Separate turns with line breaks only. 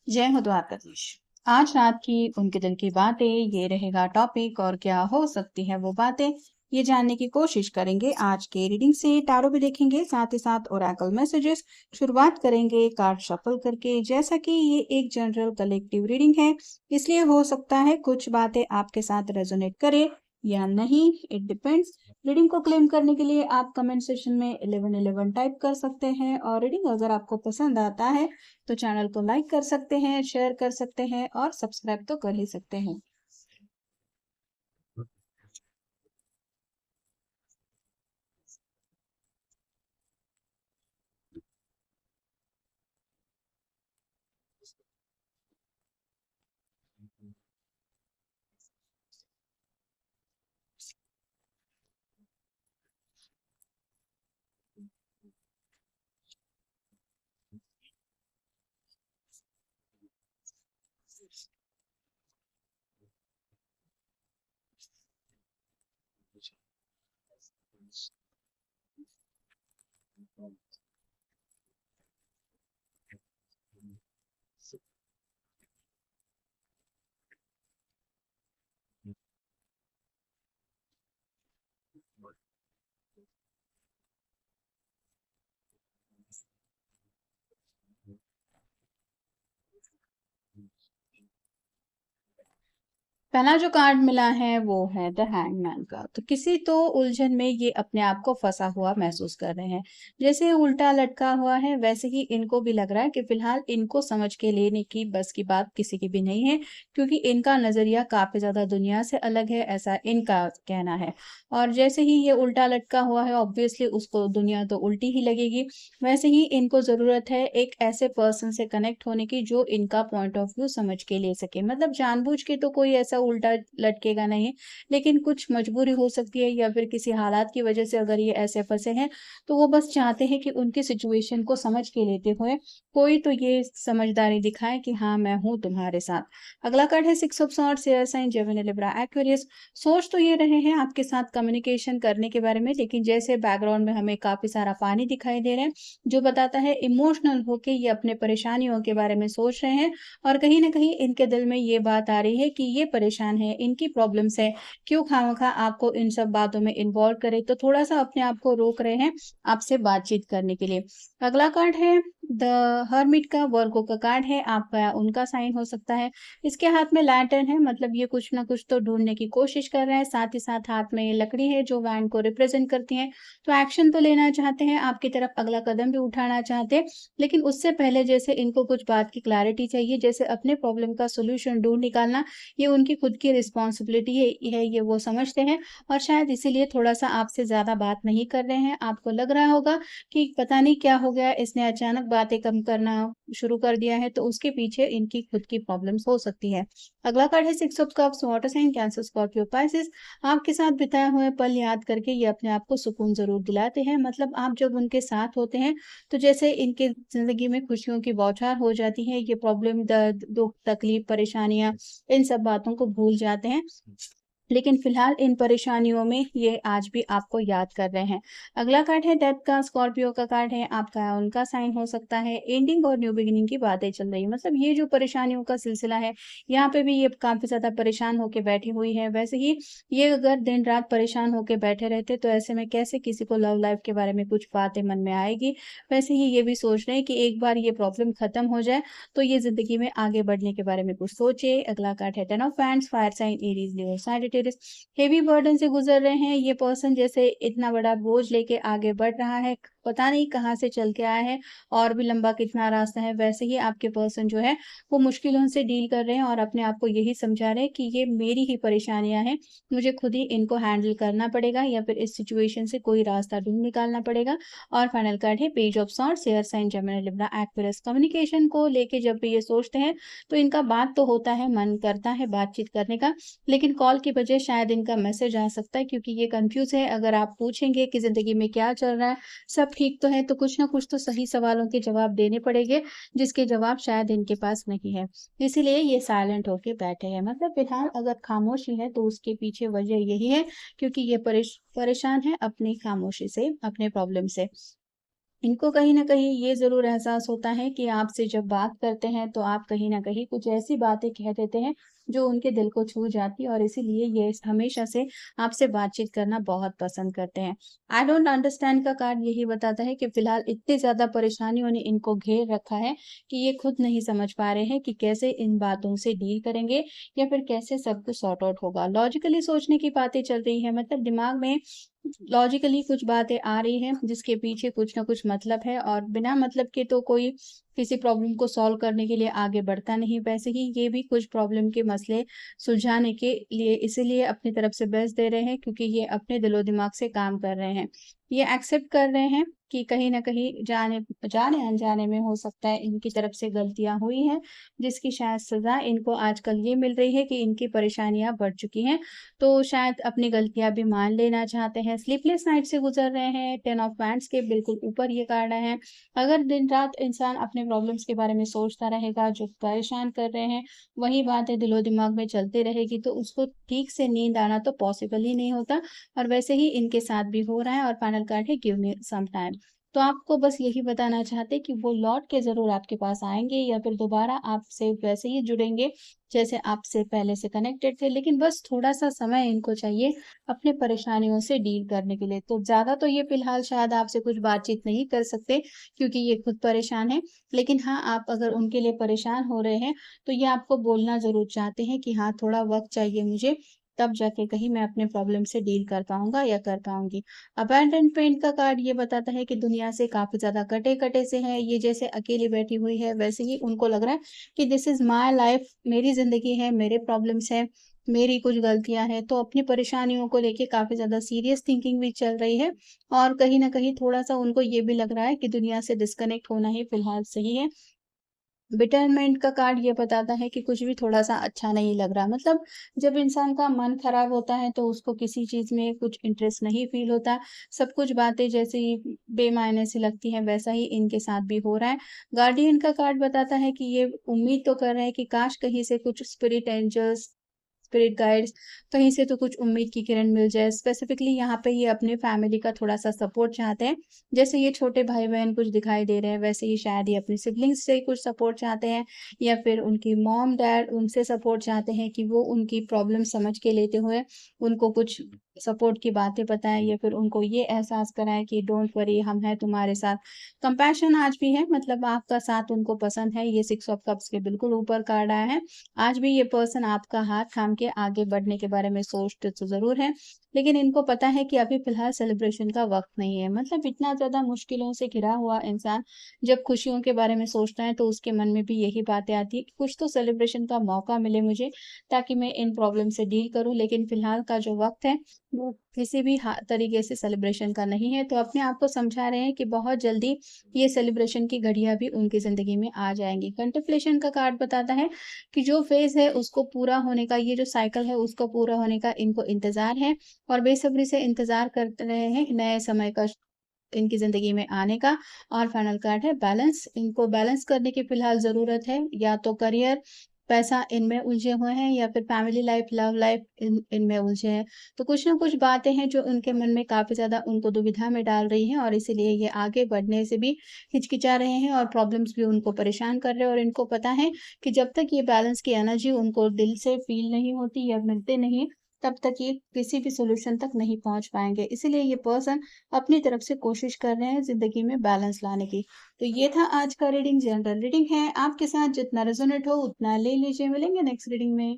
जय हो द्वारकाधीश। आज रात की उनके दिल की बातें ये रहेगा टॉपिक और क्या हो सकती है वो बातें ये जानने की कोशिश करेंगे। आज के रीडिंग से टैरो भी देखेंगे, साथ ही साथ ओरेकल मैसेजेस। शुरुआत करेंगे कार्ड शफल करके। जैसा कि ये एक जनरल कलेक्टिव रीडिंग है, इसलिए हो सकता है कुछ बातें आपके साथ रेजोनेट करे या नहीं, इट डिपेंड्स। रीडिंग को क्लेम करने के लिए आप कमेंट सेक्शन में 1111 टाइप कर सकते हैं, और रीडिंग अगर आपको पसंद आता है तो चैनल को लाइक कर सकते हैं, शेयर कर सकते हैं और सब्सक्राइब तो कर ही सकते हैं। पहला जो कार्ड मिला है वो है द हैंगमैन का। तो किसी तो उलझन में ये अपने आप को फंसा हुआ महसूस कर रहे हैं, जैसे उल्टा लटका हुआ है। वैसे ही इनको भी लग रहा है कि फिलहाल इनको समझ के लेने की बस की बात किसी की भी नहीं है, क्योंकि इनका नजरिया काफी ज्यादा दुनिया से अलग है, ऐसा इनका कहना है। और जैसे ही ये उल्टा लटका हुआ है, ऑब्वियसली उसको दुनिया तो उल्टी ही लगेगी। वैसे ही इनको जरूरत है एक ऐसे पर्सन से कनेक्ट होने की जो इनका पॉइंट ऑफ व्यू समझ के ले सके। मतलब जानबूझ के तो कोई ऐसा उल्टा लटकेगा नहीं, लेकिन कुछ मजबूरी हो सकती है या फिर किसी हालात की वजह से अगर ये ऐसे फंसे हैं, तो वो बस चाहते हैं कि उनकी सिचुएशन को समझ के लेते हुए कोई तो ये समझदारी दिखाए कि हाँ, मैं हूँ तुम्हारे साथ। अगला कार्ड है six of swords, air sign, Gemini, Libra, Aquarius. सोच तो ये रहे हैं आपके साथ कम्युनिकेशन करने के बारे में, लेकिन जैसे बैकग्राउंड में हमें काफी सारा पानी दिखाई दे रहा है, जो बताता है इमोशनल होके ये अपने परेशानियों के बारे में सोच रहे हैं। और कहीं न कहीं इनके दिल में ये बात आ रही है कि ये परेशान है, इनकी प्रॉब्लम्स है, क्यों खामखा आपको इन सब बातों में इन्वॉल्व करे, तो थोड़ा-सा अपने आप को रोक रहे हैं आपसे बातचीत करने के लिए। अगला कार्ड है द हर्मिट का, वर्गो का कार्ड है, आपका उनका साइन हो सकता है। इसके हाथ में लैंटर्न है, मतलब ये कुछ ना कुछ तो ढूँढने की कोशिश कर रहे हैं, साथ ही साथ हाथ में ये लकड़ी है जो वैन को रिप्रेज़ेंट करती है। तो एक्शन तो लेना चाहते हैं, आपकी तरफ अगला कदम भी उठाना चाहते हैं, लेकिन उससे पहले जैसे इनको कुछ बात की क्लैरिटी चाहिए, जैसे अपने प्रॉब्लम का सॉल्यूशन ढूँढ निकालना, ये उनकी खुद की रिस्पॉन्सिबिलिटी है, ये वो समझते हैं। और शायद इसीलिए थोड़ा-सा आपसे ज़्यादा बात नहीं कर रहे हैं। आपको लग रहा होगा कि पता नहीं क्या हो गया, इसने अचानक बातें कम करना शुरू कर दिया है, तो उसके पीछे इनकी खुद की प्रॉब्लम्स हो सकती है। अगला कार्ड है six of cups, water sign, Cancer, Scorpio, Pisces. आपके साथ बिताए हुए पल याद करके ये अपने आप को सुकून ज़रूर दिलाते हैं। मतलब आप जब उनके साथ होते हैं, तो जैसे इनके ज़िंदगी में खुशियों की बौछार हो जाती है। ये प्रॉब्लम, दर्द, दुःख, तकलीफ, परेशानियाँ, इन सब बातों को भूल जाते हैं। लेकिन फिलहाल इन परेशानियों में ये आज भी आपको याद कर रहे हैं। अगला कार्ड है डेथ का, स्कॉर्पियो का कार्ड है, आपका उनका साइन हो सकता है। एंडिंग और न्यू बिगिनिंग की बातें चल रही हैं। मतलब ये जो परेशानियों का सिलसिला है, यहाँ पे भी ये काफ़ी ज़्यादा परेशान होके बैठी हुई है। वैसे ही ये अगर दिन-रात परेशान होके बैठे रहते, तो ऐसे में कैसे किसी को लव लाइफ़ के बारे में कुछ बातें मन में आएगी। वैसे ही ये भी सोच रहे हैं कि एक बार ये प्रॉब्लम खत्म हो जाए, तो ये ज़िंदगी में आगे बढ़ने के बारे में कुछ सोचे। अगला कार्ड है ten of hands, fire sign, Aries, Leo, Sagittarius. Heavy burden से गुज़र रहे हैं। ये पर्सन जैसे इतना बड़ा बोझ लेके आगे बढ़ रहा है, पता नहीं कहाँ से चल के आया है और भी लंबा कितना रास्ता है। वैसे ही आपके पर्सन जो है, वो मुश्किलों से डील कर रहे हैं और अपने आप को यही समझा रहे हैं कि ये मेरी ही परेशानियाँ हैं, मुझे खुद ही इनको हैंडल करना पड़ेगा या फिर इस सिचुएशन से कोई रास्ता ढूँढ निकालना पड़ेगा। और फाइनल कार्ड है page of swords, air sign, Gemini, Libra, Aquarius. Communication को लेके जब भी ये सोचते हैं, तो इनका बात तो होता है, मन करता है बातचीत करने का, लेकिन कॉल की बजाय शायद इनका मैसेज आ सकता है, क्योंकि ये कन्फ्यूज़ है। अगर आप पूछेंगे कि ज़िंदगी में क्या चल रहा है, सब ठीक तो है, तो कुछ ना कुछ तो सही सवालों के जवाब देने पड़ेंगे, जिसके जवाब शायद इनके पास नहीं है। इसीलिए ये साइलेंट होके बैठे हैं। मतलब फिलहाल अगर खामोशी है, तो उसके पीछे वजह यही है, क्योंकि ये परेशान है अपनी खामोशी से, अपने प्रॉब्लम से। इनको कहीं न कहीं ये ज़रूर एहसास होता है कि आपसे जब बात करते हैं, तो आप कहीं न कहीं कुछ ऐसी बातें कह देते हैं, जो उनके दिल को छू जाती है और इसीलिए ये हमेशा से आपसे बातचीत करना बहुत पसंद करते हैं। आई डोंट अंडरस्टैंड का कार्ड यही बताता है कि फिलहाल इतनी ज़्यादा परेशानियों ने इनको घेर रखा है, कि ये खुद नहीं समझ पा रहे हैं कि कैसे इन बातों से डील करेंगे या फिर कैसे सब कुछ सॉर्ट आउट होगा। लॉजिकली सोचने की बातें चल रही हैं, मतलब दिमाग में लॉजिकली कुछ बातें आ रही हैं जिसके पीछे कुछ ना कुछ मतलब है और बिना मतलब के तो कोई किसी प्रॉब्लम को सॉल्व करने के लिए आगे बढ़ता नहीं। वैसे ही ये भी कुछ प्रॉब्लम के मसले सुलझाने के लिए इसीलिए अपनी तरफ से बेस्ट दे रहे हैं क्योंकि ये अपने दिलो-दिमाग से काम कर रहे हैं। ये एक्सेप्ट कर रहे हैं कि कहीं न कहीं जाने-अनजाने में हो सकता है इनकी तरफ से गलतियाँ हुई हैं, जिसकी शायद सज़ा इनको आजकल ये मिल रही है कि इनकी परेशानियाँ बढ़ चुकी हैं। तो शायद अपनी गलतियाँ भी मान लेना चाहते हैं। स्लीपलेस नाइट से गुज़र रहे हैं, 10 ऑफ वांड्स के बिल्कुल ऊपर ये कार्ड आया है। अगर दिन-रात इंसान अपने प्रॉब्लम्स के बारे में सोचता रहेगा, जो परेशान कर रहे हैं, वही बातें दिलो-दिमाग में चलती रहेगी, तो उसको ठीक से नींद आना तो पॉसिबल ही नहीं होता और वैसे ही इनके साथ भी हो रहा है और फाइनल कार्ड है गिव मी सम टाइम। तो आपको बस यही बताना चाहते कि वो लौट के ज़रूर आपके पास आएँगे या फिर दोबारा आपसे वैसे ही जुड़ेंगे, जैसे आपसे पहले से कनेक्टेड थे, लेकिन बस थोड़ा-सा समय इनको चाहिए अपनी परेशानियों से डील करने के लिए। तो ज़्यादा तो ये फ़िलहाल शायद आपसे कुछ बातचीत नहीं कर सकते क्योंकि ये खुद परेशान हैं। लेकिन हाँ, आप अगर उनके लिए परेशान हो रहे हैं, तो ये आपको बोलना ज़रूर चाहते हैं कि हाँ, थोड़ा वक़्त चाहिए मुझे, तब जाके कहीं मैं अपने प्रॉब्लम से डील कर पाऊँगा या कर पाऊँगी। अबैंडनमेंट का कार्ड ये बताता है कि दुनिया से काफ़ी ज़्यादा कटे-कटे से हैं, ये जैसे अकेली बैठी हुई है, वैसे ही उनको लग रहा है कि दिस इज़ माय लाइफ़, मेरी ज़िंदगी है, मेरे प्रॉब्लम्स हैं, मेरी कुछ गलतियाँ हैं। तो अपनी परेशानियों को लेके काफ़ी ज़्यादा सीरियस थिंकिंग भी चल रही है और कहीं न कहीं थोड़ा-सा उनको ये भी लग रहा है कि दुनिया से डिस्कनेक्ट होना ही फ़िलहाल सही है। बिटरमेंट का कार्ड ये बताता है कि कुछ भी थोड़ा-सा अच्छा नहीं लग रहा। मतलब जब इंसान का मन खराब होता है तो उसको किसी चीज़ में कुछ इंटरेस्ट नहीं फ़ील होता। सब कुछ बातें जैसे ही बेमायने सी लगती हैं वैसा ही इनके साथ भी हो रहा है। गार्डियन का कार्ड बताता है कि ये उम्मीद तो कर रहे हैं कि काश कहीं से कुछ स्पिरिट एंजल्स, स्पिरिट गाइड्स कहीं से तो कुछ उम्मीद की किरण मिल जाए। स्पेसिफिकली यहाँ पे ये अपने फैमिली का थोड़ा-सा सपोर्ट चाहते हैं। जैसे ये छोटे भाई-बहन कुछ दिखाई दे रहे हैं, वैसे ही शायद ये अपने सिबलिंग्स से कुछ सपोर्ट चाहते हैं या फिर उनकी मॉम-डैड उनसे सपोर्ट चाहते हैं कि वो उनकी प्रॉब्लम समझ के लेते हुए उनको कुछ सपोर्ट की बातें बताएँ या फिर उनको ये एहसास कराएँ कि डोंट वरी हम हैं तुम्हारे साथ। कंपैशन आज भी है, मतलब आपका साथ उनको पसंद है, ये 6 ऑफ कप्स के बिल्कुल ऊपर कार्ड आया है। आज भी ये पर्सन आपका हाथ थाम के आगे बढ़ने के बारे में सोचते तो ज़रूर हैं, लेकिन इनको पता है कि अभी फ़िलहाल सेलिब्रेशन का वक़्त नहीं है। मतलब इतना ज़्यादा मुश्किलों से घिरा हुआ इंसान जब खुशियों के बारे में सोचता है, तो उसके मन में भी यही बातें आती हैं कि कुछ तो सेलिब्रेशन का मौका मिले मुझे, ताकि मैं इन प्रॉब्लम से डील करूँ। लेकिन फ़िलहाल का जो वक़्त है, वो किसी भी तरीके से सेलिब्रेशन का नहीं है। तो अपने आप को समझा रहे हैं कि बहुत जल्दी ये सेलिब्रेशन की घड़ियाँ भी उनकी ज़िंदगी में आ जाएँगी। कंटेम्पलेशन का कार्ड बताता है कि जो फ़ेज़ है उसको पूरा होने का, ये जो साइकिल है उसको पूरा होने का इनको इंतज़ार है और बेसब्री से इंतज़ार कर रहे हैं नए समय का इनकी ज़िंदगी में आने का। और फाइनल कार्ड है बैलेंस। इनको बैलेंस करने की फ़िलहाल ज़रूरत है, या तो करियर, पैसा इनमें उलझे हुए हैं या फिर फैमिली लाइफ़, लव लाइफ़ इनमें उलझे हैं। तो कुछ ना कुछ बातें हैं जो उनके मन में काफ़ी ज़्यादा उनको दुविधा में डाल रही हैं और इसीलिए ये आगे बढ़ने से भी हिचकिचा रहे हैं और प्रॉब्लम्स भी उनको परेशान कर रहे हैं और इनको पता है कि जब तक ये बैलेंस की एनर्जी उनको दिल से फ़ील नहीं होती या मिलते नहीं, तब तक ये किसी भी सॉल्यूशन तक नहीं पहुँच पाएँगे। इसीलिए ये पर्सन अपनी तरफ से कोशिश कर रहे हैं ज़िंदगी में बैलेंस लाने की। तो ये था आज का रीडिंग, जनरल रीडिंग है। आपके साथ जितना रेज़ोनेट हो उतना ले लीजिए। मिलेंगे नेक्स्ट रीडिंग में।